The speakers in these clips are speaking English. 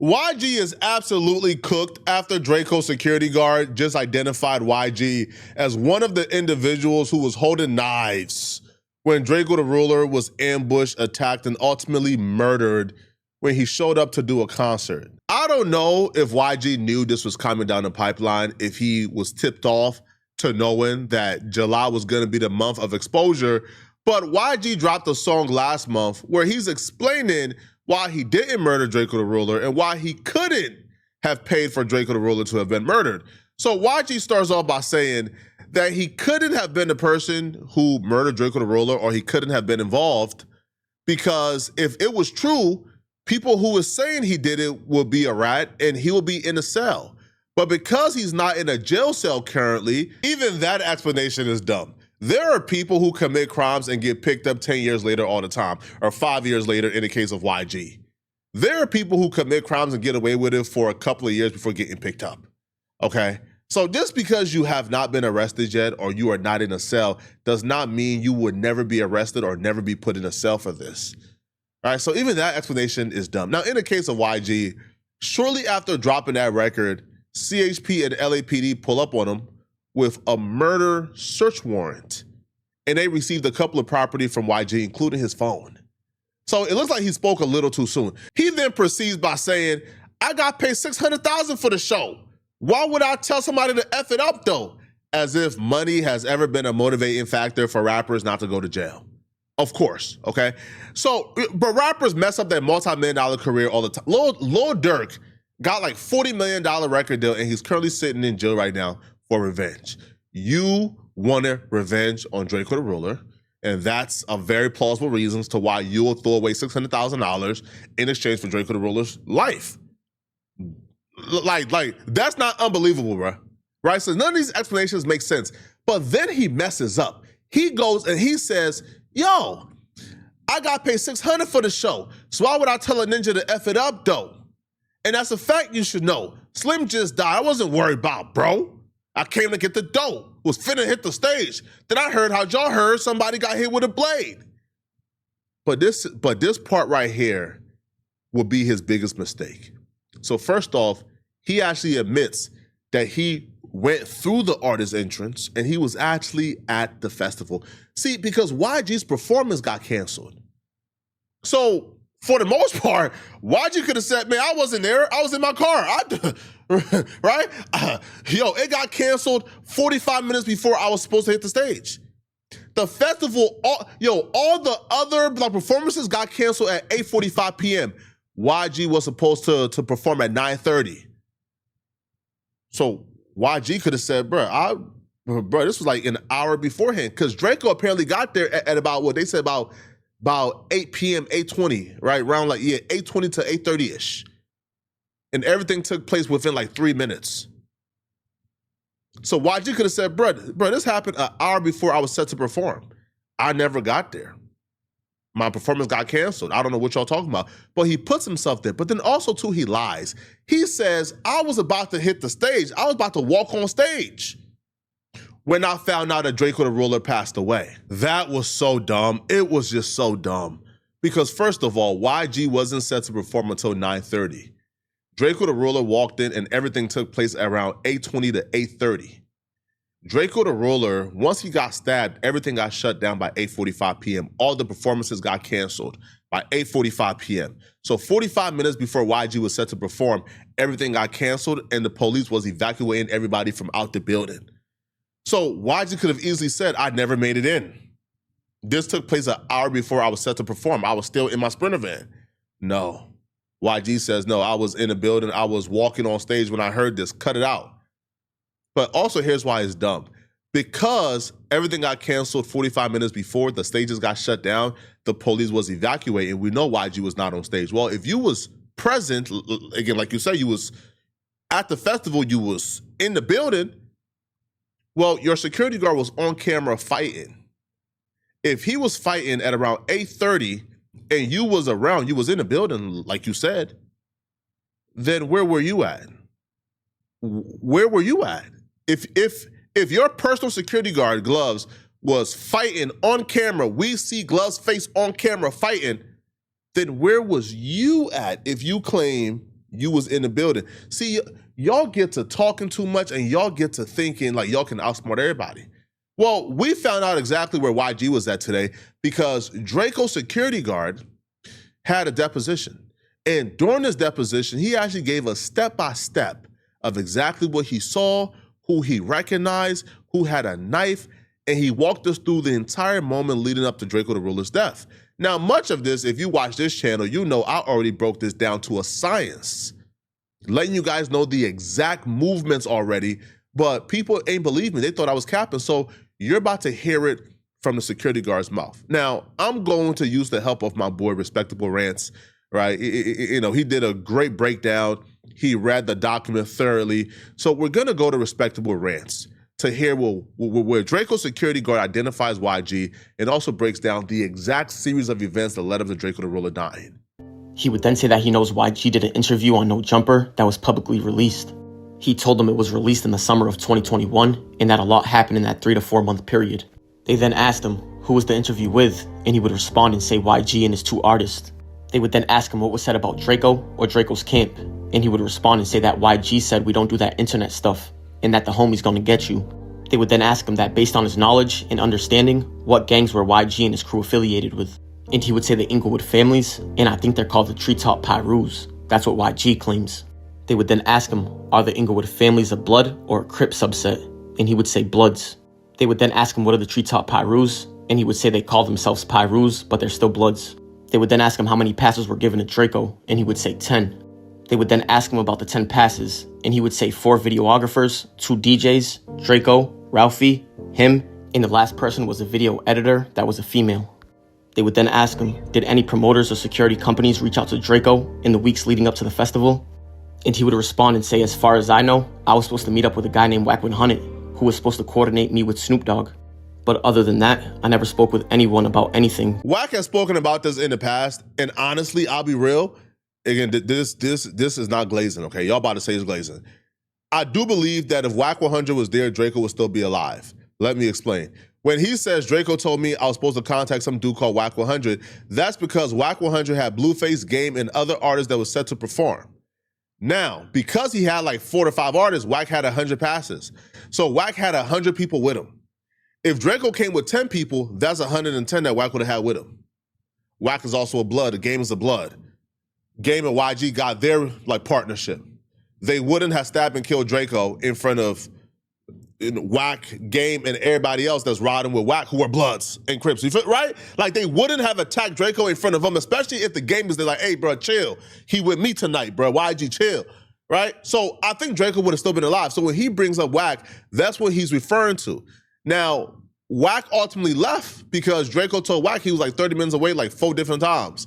YG is absolutely cooked after Draco security guard just identified YG as one of the individuals who was holding knives when Draco the Ruler was ambushed, attacked, and ultimately murdered when he showed up to do a concert. I don't know if YG knew this was coming down the pipeline, if he was tipped off to knowing that July was gonna be the month of exposure, but YG dropped a song last month where he's explaining why he didn't murder Draco the Ruler and why he couldn't have paid for Draco the Ruler to have been murdered. So YG starts off by saying that he couldn't have been the person who murdered Draco the Ruler, or he couldn't have been involved, because if it was true, people who was saying he did it would be a rat and he will be in a cell. But because he's not in a jail cell currently, even that explanation is dumb. There are people who commit crimes and get picked up 10 years later all the time, or 5 years later in the case of YG. There are people who commit crimes and get away with it for a couple of years before getting picked up, okay? So just because you have not been arrested yet or you are not in a cell does not mean you would never be arrested or never be put in a cell for this, all right? So even that explanation is dumb. Now, in the case of YG, shortly after dropping that record, CHP and LAPD pull up on him with a murder search warrant, and they received a couple of property from YG, including his phone. So it looks like he spoke a little too soon. He then proceeds by saying, I got paid $600,000 for the show. Why would I tell somebody to F it up though? As if money has ever been a motivating factor for rappers not to go to jail. Of course, okay? So, but rappers mess up their multi-million-dollar career all the time. Lil Durk got like $40 million record deal, and he's currently sitting in jail right now for revenge. You wanted revenge on Draco the Ruler, and that's a very plausible reason to why you will throw away $600,000 in exchange for Draco the Ruler's life. Like that's not unbelievable, bro. Right? So none of these explanations make sense. But then he messes up. He goes and he says, yo, I got paid $600 for the show, so why would I tell a ninja to F it up though? And that's a fact you should know. Slim just died. I wasn't worried about, bro. I came to get the dough, was finna hit the stage. Then I heard how y'all heard somebody got hit with a blade. But this part right here will be his biggest mistake. So first off, he actually admits that he went through the artist entrance and he was actually at the festival. See, because YG's performance got canceled. So for the most part, YG could have said, man, I wasn't there. I was in my car. Right? It got canceled 45 minutes before I was supposed to hit the stage. The festival, all the other performances got canceled at 8:45 p.m. YG was supposed to perform at 9:30. So YG could have said, bro, this was like an hour beforehand, because Draco apparently got there at about what they said about 8 p.m., 8:20, right? Around 8:20 to 8:30-ish. And everything took place within like 3 minutes. So YG could have said, bro, this happened an hour before I was set to perform. I never got there. My performance got canceled. I don't know what y'all talking about. But he puts himself there. But then also too, he lies. He says, I was about to hit the stage. I was about to walk on stage when I found out that Draco the Ruler passed away. That was so dumb. It was just so dumb. Because first of all, YG wasn't set to perform until 9:30. Draco the Ruler walked in and everything took place around 8:20 to 8:30. Draco the Ruler, once he got stabbed, everything got shut down by 8:45 p.m. All the performances got canceled by 8:45 p.m. So 45 minutes before YG was set to perform, everything got canceled and the police was evacuating everybody from out the building. So YG could have easily said, I never made it in. This took place an hour before I was set to perform. I was still in my Sprinter van. No. YG says, no, I was in the building. I was walking on stage when I heard this. Cut it out. But also, here's why it's dumb. Because everything got canceled 45 minutes before, the stages got shut down, the police was evacuating. We know YG was not on stage. Well, if you was present, again, like you say, you was at the festival, you was in the building, well, your security guard was on camera fighting. If he was fighting at around 8:30 and you was around, you was in the building, like you said, then where were you at? Where were you at? If your personal security guard, Gloves, was fighting on camera, we see Gloves' face on camera fighting, then where was you at if you claim you was in the building. See, y'all get to talking too much and y'all get to thinking like y'all can outsmart everybody. Well, we found out exactly where YG was at today because Draco's security guard had a deposition. And during this deposition, he actually gave a step-by-step of exactly what he saw, who he recognized, who had a knife, and he walked us through the entire moment leading up to Draco the Ruler's death. Now, much of this, if you watch this channel, you know I already broke this down to a science, letting you guys know the exact movements already, but people ain't believe me. They thought I was capping. So you're about to hear it from the security guard's mouth. Now, I'm going to use the help of my boy, Respectable Rants, right? You know, he did a great breakdown. He read the document thoroughly. So we're going to go to Respectable Rants to hear where Draco's security guard identifies YG and also breaks down the exact series of events that led up to Draco the Ruler dying. He would then say that he knows YG did an interview on No Jumper that was publicly released. He told them it was released in the summer of 2021 and that a lot happened in that 3 to 4 month period. They then asked him who was the interview with, and he would respond and say YG and his 2 artists. They would then ask him what was said about Draco or Draco's camp, and he would respond and say that YG said we don't do that internet stuff and that the homie's gonna get you. They would then ask him that based on his knowledge and understanding, what gangs were YG and his crew affiliated with. And he would say the Inglewood families, and I think they're called the Treetop Pyrus. That's what YG claims. They would then ask him, are the Inglewood families a blood or a Crip subset? And he would say bloods. They would then ask him what are the Treetop Pyrus, and he would say they call themselves Pyrus, but they're still bloods. They would then ask him how many passes were given to Draco, and he would say 10. They would then ask him about the 10 passes, and he would say 4 videographers, 2 DJs, Draco, Ralphie, him, and the last person was a video editor that was a female. They would then ask him, did any promoters or security companies reach out to Draco in the weeks leading up to the festival? And he would respond and say, as far as I know, I was supposed to meet up with a guy named Wack 100, who was supposed to coordinate me with Snoop Dogg. But other than that, I never spoke with anyone about anything. Wack has spoken about this in the past, and honestly, I'll be real. Again, this is not glazing, okay? Y'all about to say it's glazing. I do believe that if Wack 100 was there, Draco would still be alive. Let me explain. When he says Draco told me I was supposed to contact some dude called Wack 100, that's because Wack 100 had Blueface, Game, and other artists that was set to perform. Now, because he had like 4 to 5 artists, Wack had 100 passes. So Wack had 100 people with him. If Draco came with 10 people, that's 110 that Wack would have had with him. Wack is also a blood. The Game is a blood. Game and YG got their like partnership. They wouldn't have stabbed and killed Draco in front of Wack, Game, and everybody else that's riding with Wack who are Bloods and Crips, you feel, right? Like they wouldn't have attacked Draco in front of them, especially if the Game is there like, hey, bro, chill. He with me tonight, bro. YG, chill, right? So I think Draco would have still been alive. So when he brings up Wack, that's what he's referring to. Now, Wack ultimately left because Draco told Wack he was like 30 minutes away like 4 different times.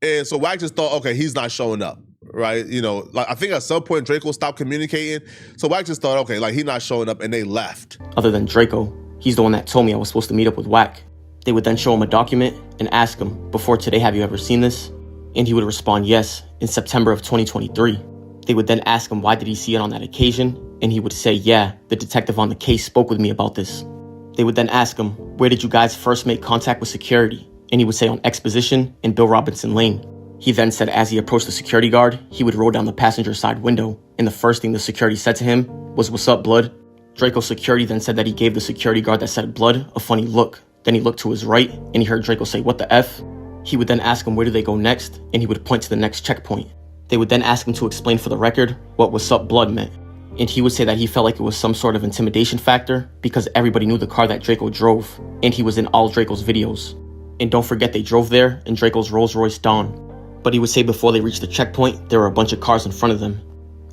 And so Wack just thought, okay, he's not showing up, right? You know, like I think at some point Draco stopped communicating. So Wack just thought, okay, like he's not showing up, and they left. Other than Draco, he's the one that told me I was supposed to meet up with Wack. They would then show him a document and ask him, before today, have you ever seen this? And he would respond, yes, in September of 2023. They would then ask him, why did he see it on that occasion? And he would say, yeah, the detective on the case spoke with me about this. They would then ask him, where did you guys first make contact with security? And he would say on Exposition in Bill Robinson Lane. He then said as he approached the security guard, he would roll down the passenger side window, and the first thing the security said to him was, what's up, blood? Draco's security then said that he gave the security guard that said blood a funny look. Then he looked to his right, and he heard Draco say, what the F? He would then ask him where do they go next, and he would point to the next checkpoint. They would then ask him to explain for the record what what's up blood meant. And he would say that he felt like it was some sort of intimidation factor because everybody knew the car that Draco drove, and he was in all Draco's videos. And don't forget they drove there in Draco's Rolls Royce Dawn. But he would say before they reached the checkpoint, there were a bunch of cars in front of them.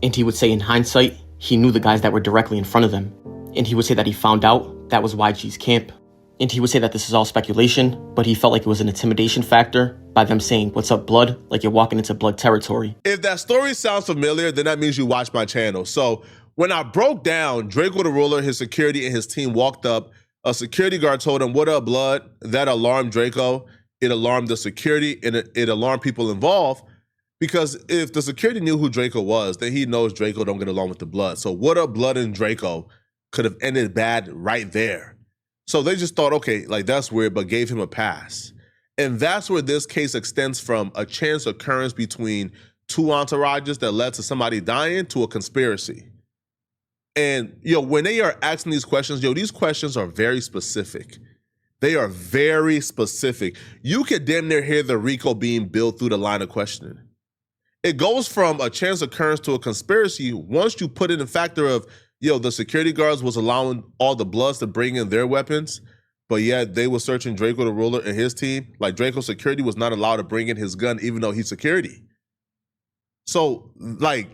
And he would say in hindsight, he knew the guys that were directly in front of them. And he would say that he found out that was YG's camp. And he would say that this is all speculation, but he felt like it was an intimidation factor by them saying, what's up, blood? Like you're walking into blood territory. If that story sounds familiar, then that means you watch my channel. So when I broke down Draco the Ruler, his security, and his team walked up, a security guard told him, what up, blood? That alarmed Draco. It alarmed the security, and it alarmed people involved, because if the security knew who Draco was, then he knows Draco don't get along with the blood. So what up, blood and Draco could have ended bad right there. So they just thought, okay, like that's weird, but gave him a pass. And that's where this case extends from a chance occurrence between 2 entourages that led to somebody dying to a conspiracy. And, when they are asking these questions, these questions are very specific. They are very specific. You could damn near hear the RICO being built through the line of questioning. It goes from a chance occurrence to a conspiracy once you put in the factor of, the security guards was allowing all the Bloods to bring in their weapons, but yet they were searching Drakeo the Ruler and his team. Like, Drakeo security was not allowed to bring in his gun even though he's security. So,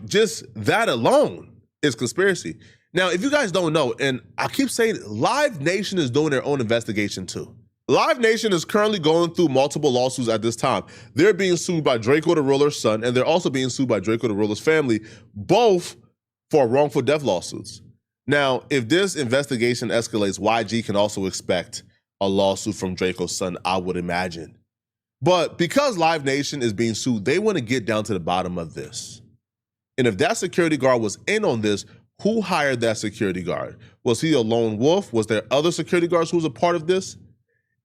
just that alone is conspiracy. Now, if you guys don't know, and I keep saying Live Nation is doing their own investigation too. Live Nation is currently going through multiple lawsuits at this time. They're being sued by Drakeo the Ruler's son, and they're also being sued by Drakeo the Ruler's family, both for wrongful death lawsuits. Now, if this investigation escalates, YG can also expect a lawsuit from Draco's son, I would imagine. But because Live Nation is being sued, they want to get down to the bottom of this. And if that security guard was in on this, who hired that security guard? Was he a lone wolf? Was there other security guards who was a part of this?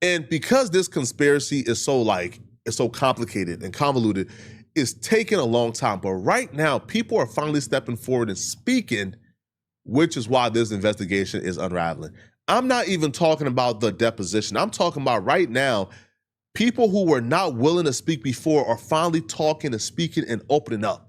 And because this conspiracy is so complicated and convoluted, it's taking a long time. But right now, people are finally stepping forward and speaking, which is why this investigation is unraveling. I'm not even talking about the deposition. I'm talking about right now, people who were not willing to speak before are finally talking and speaking and opening up.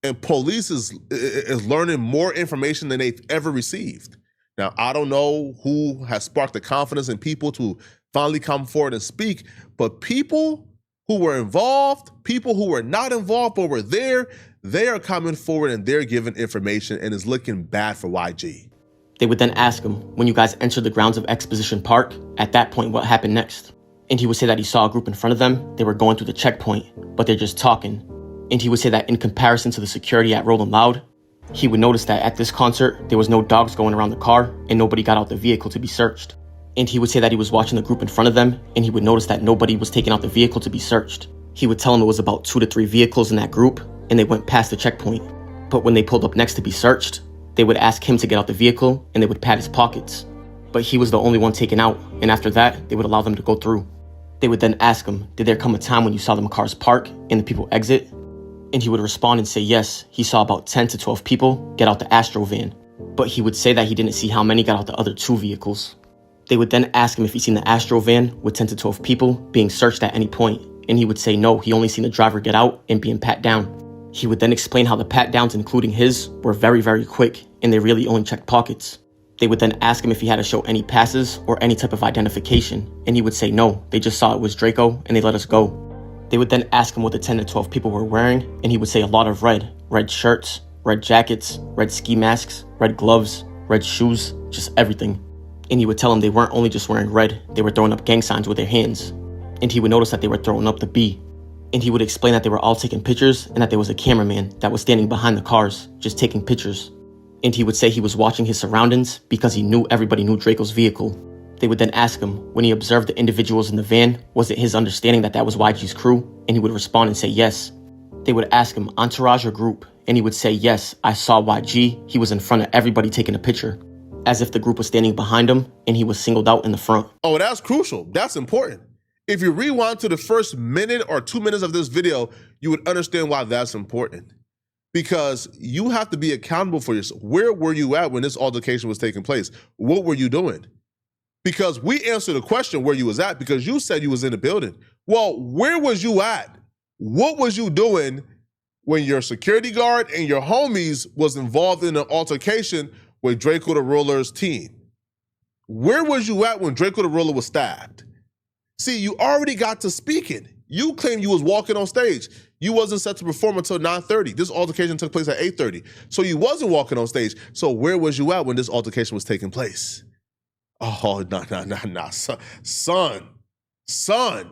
And police is learning more information than they've ever received. Now, I don't know who has sparked the confidence in people to finally come forward and speak, but people who were involved, people who were not involved but were there, they are coming forward and they're giving information, and it's looking bad for YG. They would then ask him, when you guys entered the grounds of Exposition Park, at that point, what happened next? And he would say that he saw a group in front of them. They were going through the checkpoint, but they're just talking. And he would say that in comparison to the security at Rolling Loud, he would notice that at this concert, there was no dogs going around the car and nobody got out the vehicle to be searched. And he would say that he was watching the group in front of them and he would notice that nobody was taking out the vehicle to be searched. He would tell him it was about 2 to 3 vehicles in that group and they went past the checkpoint. But when they pulled up next to be searched, they would ask him to get out the vehicle and they would pat his pockets. But he was the only one taken out, and after that, they would allow them to go through. They would then ask him, did there come a time when you saw them cars park and the people exit? And he would respond and say yes, he saw about 10 to 12 people get out the Astro van. But he would say that he didn't see how many got out the other 2 vehicles. They would then ask him if he seen the Astro van with 10 to 12 people being searched at any point. And he would say no, he only seen the driver get out and being pat down. He would then explain how the pat downs, including his, were very, very quick and they really only checked pockets. They would then ask him if he had to show any passes or any type of identification. And he would say no, they just saw it was Drakeo and they let us go. They would then ask him what the 10 to 12 people were wearing, and he would say a lot of red shirts, red jackets, red ski masks, red gloves, red shoes, just everything. And he would tell him they weren't only just wearing red, they were throwing up gang signs with their hands. And he would notice that they were throwing up the B. And he would explain that they were all taking pictures and that there was a cameraman that was standing behind the cars, just taking pictures. And he would say he was watching his surroundings because he knew everybody knew Draco's vehicle. They would then ask him, when he observed the individuals in the van, was it his understanding that that was YG's crew? And he would respond and say yes. They would ask him, entourage or group? And he would say yes, I saw YG, he was in front of everybody taking a picture. As if the group was standing behind him and he was singled out in the front. Oh, that's crucial. That's important. If you rewind to the first minute or 2 minutes of this video, you would understand why that's important. Because you have to be accountable for yourself. Where were you at when this altercation was taking place? What were you doing? Because we answered the question where you was at because you said you was in the building. Well, where was you at? What was you doing when your security guard and your homies was involved in an altercation with Drakeo the Ruler's team? Where was you at when Drakeo the Ruler was stabbed? See, you already got to speaking. You claimed you was walking on stage. You wasn't set to perform until 9:30. This altercation took place at 8:30. So you wasn't walking on stage. So where was you at when this altercation was taking place? Oh, no, son.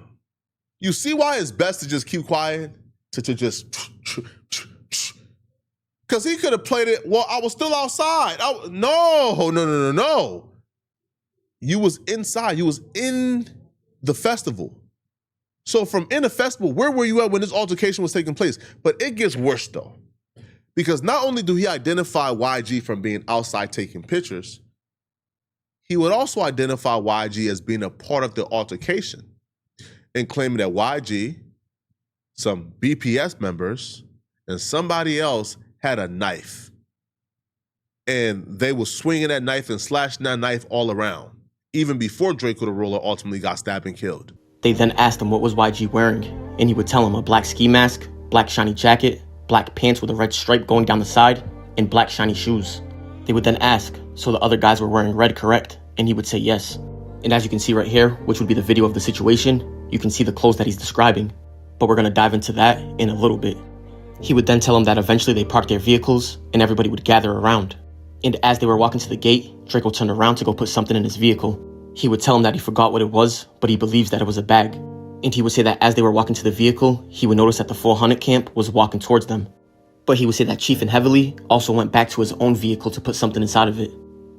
You see why it's best to just keep quiet? To just, because he could have played it, well, I was still outside. No. You was inside, you was in the festival. So from in the festival, where were you at when this altercation was taking place? But it gets worse though, because not only do he identify YG from being outside taking pictures, he would also identify YG as being a part of the altercation and claiming that YG some BPS members, and somebody else had a knife. And they were swinging that knife and slashing that knife all around, even before Draco the Ruler ultimately got stabbed and killed. They then asked him what was YG wearing, and he would tell them a black ski mask, black shiny jacket, black pants with a red stripe going down the side, and black shiny shoes. They would then ask, so the other guys were wearing red, correct? And he would say yes. And as you can see right here, which would be the video of the situation, you can see the clothes that he's describing. But we're going to dive into that in a little bit. He would then tell them that eventually they parked their vehicles and everybody would gather around. And as they were walking to the gate, Draco turned around to go put something in his vehicle. He would tell him that he forgot what it was, but he believes that it was a bag. And he would say that as they were walking to the vehicle, he would notice that the 400 camp was walking towards them. But he would say that Chief and Heavily also went back to his own vehicle to put something inside of it.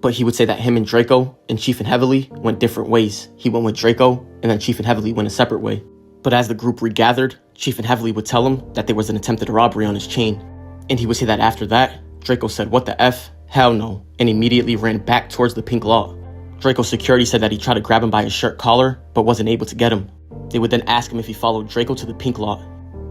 But he would say that him and Draco and Chief and Heavily went different ways. He went with Draco, and then Chief and Heavily went a separate way. But as the group regathered, Chief and Heavily would tell him that there was an attempted robbery on his chain. And he would say that after that, Draco said, "What the F? Hell no," and immediately ran back towards the pink lot. Draco's security said that he tried to grab him by his shirt collar, but wasn't able to get him. They would then ask him if he followed Draco to the pink lot.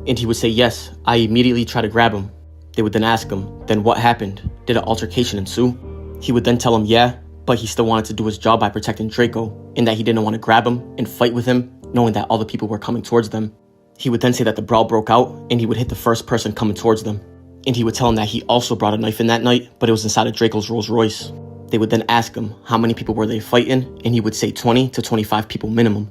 And he would say, "Yes, I immediately tried to grab him." They would then ask him, "Then what happened? Did an altercation ensue?" He would then tell them yeah, but he still wanted to do his job by protecting Draco, and that he didn't want to grab him and fight with him, knowing that all the people were coming towards them. He would then say that the brawl broke out, and he would hit the first person coming towards them. And he would tell him that he also brought a knife in that night, but it was inside of Draco's Rolls Royce. They would then ask him how many people were they fighting, and he would say 20 to 25 people minimum.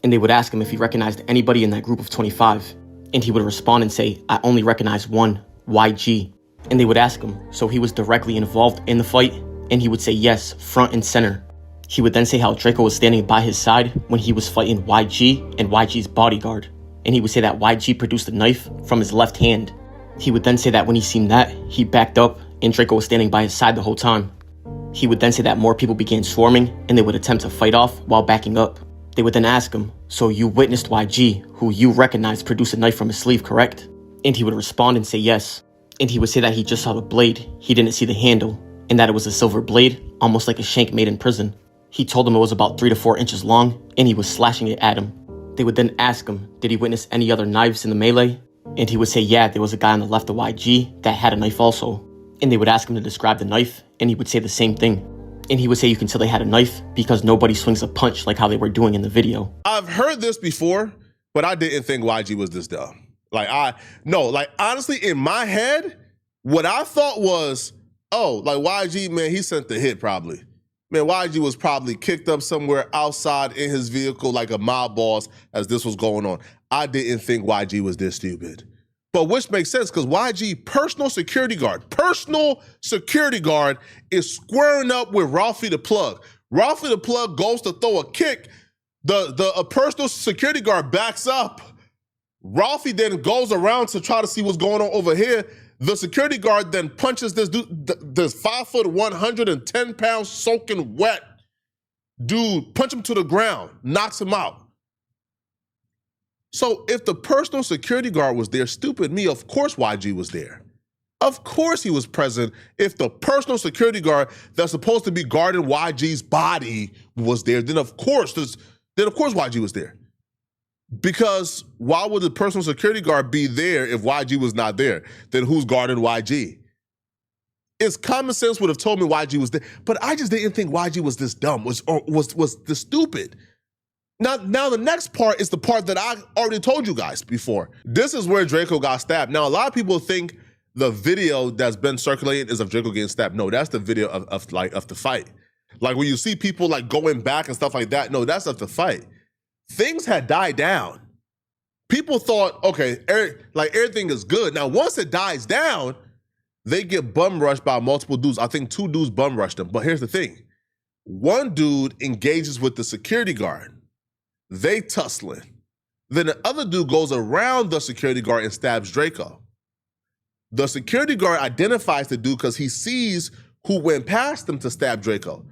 And they would ask him if he recognized anybody in that group of 25. And he would respond and say, "I only recognize one, YG." And they would ask him, so he was directly involved in the fight? And he would say yes, front and center. He would then say how Draco was standing by his side when he was fighting YG and YG's bodyguard. And he would say that YG produced a knife from his left hand. He would then say that when he seen that, he backed up and Draco was standing by his side the whole time. He would then say that more people began swarming and they would attempt to fight off while backing up. They would then ask him, "So you witnessed YG, who you recognized produced a knife from his sleeve, correct?" And he would respond and say yes. And he would say that he just saw the blade, he didn't see the handle, and that it was a silver blade, almost like a shank made in prison. He told him it was about 3 to 4 inches long, and he was slashing it at him. They would then ask him, did he witness any other knives in the melee? And he would say, yeah, there was a guy on the left of YG that had a knife also. And they would ask him to describe the knife, and he would say the same thing. And he would say you can tell they had a knife because nobody swings a punch like how they were doing in the video. I've heard this before, but I didn't think YG was this dumb. Honestly, in my head, what I thought was, oh, like YG, man, he sent the hit probably. Man, YG was probably kicked up somewhere outside in his vehicle like a mob boss as this was going on. I didn't think YG was this stupid. But which makes sense because YG, personal security guard is squaring up with Ralphie the Plug. Ralphie the Plug goes to throw a kick. A personal security guard backs up. Ralphie then goes around to try to see what's going on over here. The security guard then punches this dude, this 5 foot, 110 pounds soaking wet dude, punch him to the ground, knocks him out. So if the personal security guard was there, stupid me, of course YG was there. Of course he was present if the personal security guard that's supposed to be guarding YG's body was there, then of course YG was there. Because why would the personal security guard be there if YG was not there? Then who's guarding YG? It's common sense would have told me YG was there, but I just didn't think YG was this dumb, was this stupid. Now the next part is the part that I already told you guys before. This is where Draco got stabbed. Now a lot of people think the video that's been circulating is of Draco getting stabbed. No, that's the video of the fight. Like when you see people like going back and stuff like that, no, that's of the fight. Things had died down. People thought, okay, everything is good. Now, once it dies down, they get bum rushed by multiple dudes. I think 2 dudes bum rushed them. But here's the thing. One dude engages with the security guard. They tussling. Then the other dude goes around the security guard and stabs Draco. The security guard identifies the dude because he sees who went past him to stab Draco.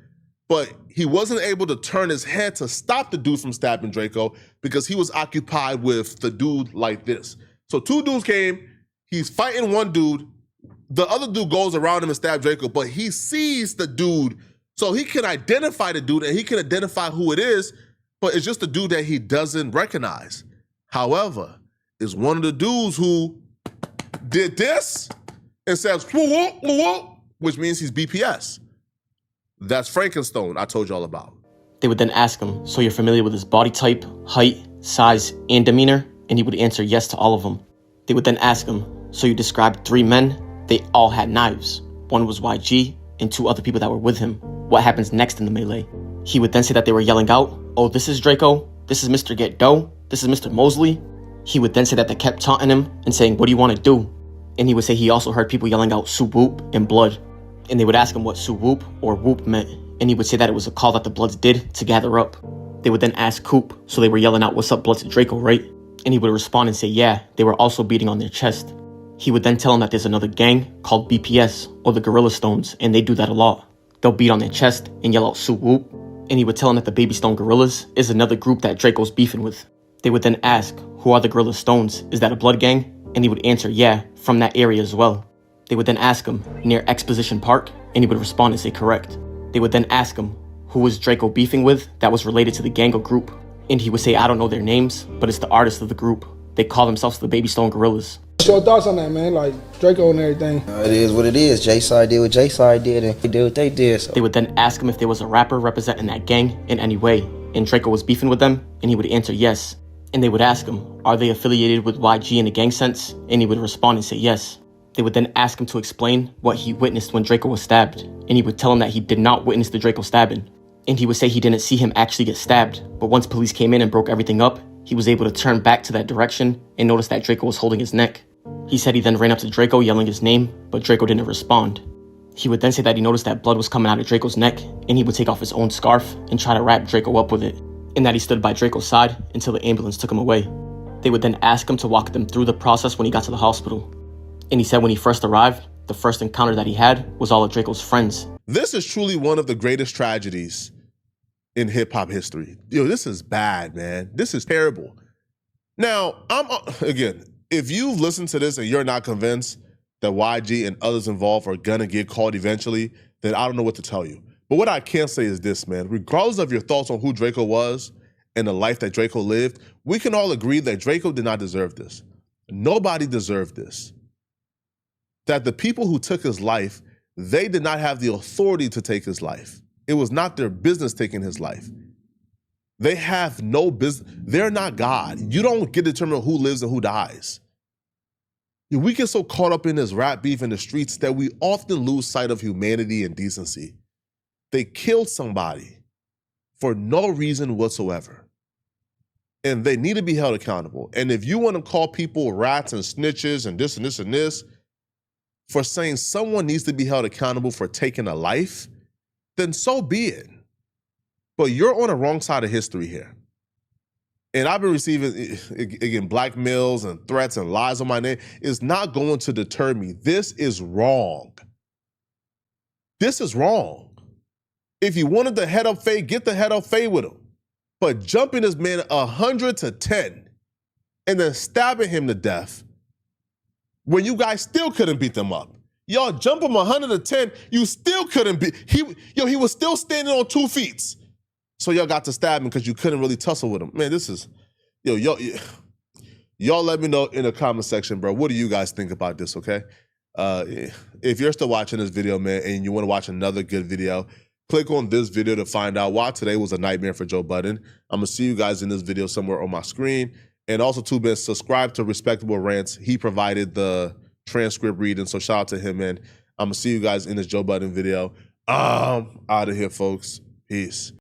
But he wasn't able to turn his head to stop the dude from stabbing Draco because he was occupied with the dude like this. So 2 dudes came, he's fighting one dude, the other dude goes around him and stabs Draco, but he sees the dude, so he can identify the dude and he can identify who it is, but it's just the dude that he doesn't recognize. However, is one of the dudes who did this and says, woo, woo, woo, woo, which means he's BPS. That's Frankenstone I told y'all about. They would then ask him, so you're familiar with his body type, height, size, and demeanor? And he would answer yes to all of them. They would then ask him, so you described 3 men, they all had knives. One was YG, and 2 other people that were with him. What happens next in the melee? He would then say that they were yelling out, oh, this is Draco, this is Mr. Get Dough, this is Mr. Mosley. He would then say that they kept taunting him and saying, what do you want to do? And he would say he also heard people yelling out Swoop and Blood. And they would ask him what Swoop or Whoop meant, and he would say that it was a call that the Bloods did to gather up. They would then ask Coop, so they were yelling out, what's up, Blood, to Draco, right? And he would respond and say, yeah, they were also beating on their chest. He would then tell him that there's another gang called BPS, or the Gorilla Stones, and they do that a lot. They'll beat on their chest and yell out Swoop. And he would tell him that the Baby Stone Gorillas is another group that Draco's beefing with. They would then ask, who are the Gorilla Stones? Is that a blood gang? And he would answer, yeah, from that area as well. They would then ask him, near Exposition Park? And he would respond and say correct. They would then ask him, who was Draco beefing with that was related to the gang or group? And he would say, I don't know their names, but it's the artists of the group. They call themselves the Baby Stone Gorillas. What's your thoughts on that, man? Like, Draco and everything. It is what it is. J-Side did what J-Side did, and they did what they did. So. They would then ask him if there was a rapper representing that gang in any way, and Draco was beefing with them, and he would answer yes. And they would ask him, are they affiliated with YG in a gang sense? And he would respond and say yes. They would then ask him to explain what he witnessed when Draco was stabbed, and he would tell him that he did not witness the Draco stabbing. And he would say he didn't see him actually get stabbed, but once police came in and broke everything up, he was able to turn back to that direction and notice that Draco was holding his neck. He said he then ran up to Draco yelling his name, but Draco didn't respond. He would then say that he noticed that blood was coming out of Draco's neck, and he would take off his own scarf and try to wrap Draco up with it, and that he stood by Draco's side until the ambulance took him away. They would then ask him to walk them through the process when he got to the hospital. And he said when he first arrived, the first encounter that he had was all of Draco's friends. This is truly one of the greatest tragedies in hip-hop history. This is bad, man. This is terrible. Now, again, if you've listened to this and you're not convinced that YG and others involved are gonna get caught eventually, then I don't know what to tell you. But what I can say is this, man. Regardless of your thoughts on who Draco was and the life that Draco lived, we can all agree that Draco did not deserve this. Nobody deserved this. That the people who took his life, they did not have the authority to take his life. It was not their business taking his life. They have no business. They're not God. You don't get to determine who lives and who dies. We get so caught up in this rap beef in the streets that we often lose sight of humanity and decency. They killed somebody for no reason whatsoever. And they need to be held accountable. And if you want to call people rats and snitches and this and this and this, for saying someone needs to be held accountable for taking a life, then so be it. But you're on the wrong side of history here. And I've been receiving, again, blackmails and threats and lies on my name. It's not going to deter me. This is wrong. This is wrong. If you wanted the head up fade, get the head up fade with him. But jumping this man 100 to 10 and then stabbing him to death when you guys still couldn't beat them up. Y'all jump him 100 to 10, you still couldn't beat, he was still standing on 2 feet. So y'all got to stab him because you couldn't really tussle with him. Man, this is, y'all let me know in the comment section, bro. What do you guys think about this, okay? If you're still watching this video, man, and you want to watch another good video, click on this video to find out why today was a nightmare for Joe Budden. I'm going to see you guys in this video somewhere on my screen. And also, too, man, subscribe to Respectable Rants. He provided the transcript reading, so shout out to him, man. I'm going to see you guys in this Joe Budden video. Out of here, folks. Peace.